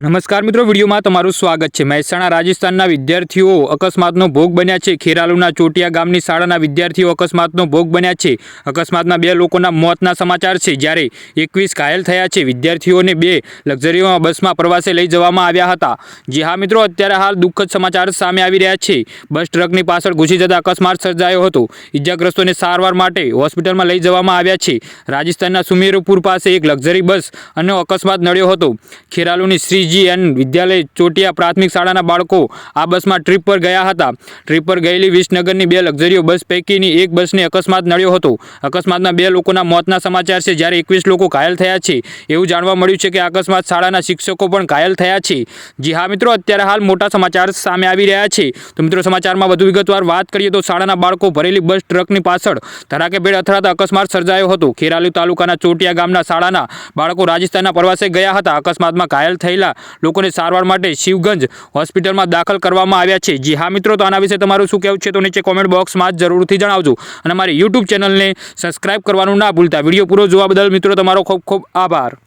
નમસ્કાર મિત્રો, વિડીયોમાં તમારું સ્વાગત છે। મહેસાણા રાજસ્થાનના વિદ્યાર્થીઓ અકસ્માતનો ભોગ બન્યા છે। ખેરાલુના ચોટિયા ગામની શાળાના વિદ્યાર્થીઓ અકસ્માતનો ભોગ બન્યા છે। અકસ્માતમાં 2 લોકોના મોતના સમાચાર છે, જ્યારે 21 ઘાયલ થયા છે। વિદ્યાર્થીઓને 2 લક્ઝરીમાં બસમાં પ્રવાસે લઈ જવામાં આવ્યા હતા। જી હા મિત્રો, અત્યારે હાલ દુઃખદ સમાચાર સામે આવી રહ્યા છે। બસ ટ્રકની પાછળ ઘૂસી જતા અકસ્માત સર્જાયો હતો। ઇજાગ્રસ્તોને સારવાર માટે હોસ્પિટલમાં લઈ જવામાં આવ્યા છે। રાજસ્થાનના સુમેરપુર પાસે એક લક્ઝરી બસ અને અકસ્માત નડ્યો હતો। ખેરાલુની શ્રી એન વિદ્યાલય ચોટિયા પ્રાથમિક શાળાના બાળકો આ બસમાં ટ્રીપ પર ગયા હતા। ટ્રીપ પર ગયેલી વિસનગરની 2 લક્ઝરીઓ બસ પૈકીની એક બસને અકસ્માત નડ્યો હતો। અકસ્માતમાં 2 લોકોના મોતના સમાચાર છે, જ્યારે 21 લોકો ઘાયલ થયા છે। એવું જાણવા મળ્યું છે કે અકસ્માત શાળાના શિક્ષકો પણ ઘાયલ થયા છે। જી હા મિત્રો, અત્યારે હાલ મોટા સમાચાર સામે આવી રહ્યા છે। તો મિત્રો, સમાચારમાં વધુ વિગતવાર વાત કરીએ તો શાળાના બાળકો ભરેલી બસ ટ્રકની પાછળ ધડાકેભેર અથડાતા અકસ્માત સર્જાયો હતો। ખેરાલુ તાલુકાના ચોટિયા ગામના શાળાના બાળકો રાજસ્થાનના પ્રવાસે ગયા હતા। અકસ્માતમાં ઘાયલ થયેલા લોકોને સારવાર માટે શિવગંજ હોસ્પિટલમાં દાખલ કરવામાં આવ્યા છે। જી હા મિત્રો, તો આના વિશે તમારું શું કહેવું છે તો નીચે કોમેન્ટ બોક્સમાં જરૂરથી જણાવજો અને અમારી YouTube ચેનલને સબસ્ક્રાઇબ કરવાનું ના ભૂલતા। વિડીયો પૂરો જોવા બદલ મિત્રો તમારો ખૂબ ખૂબ આભાર।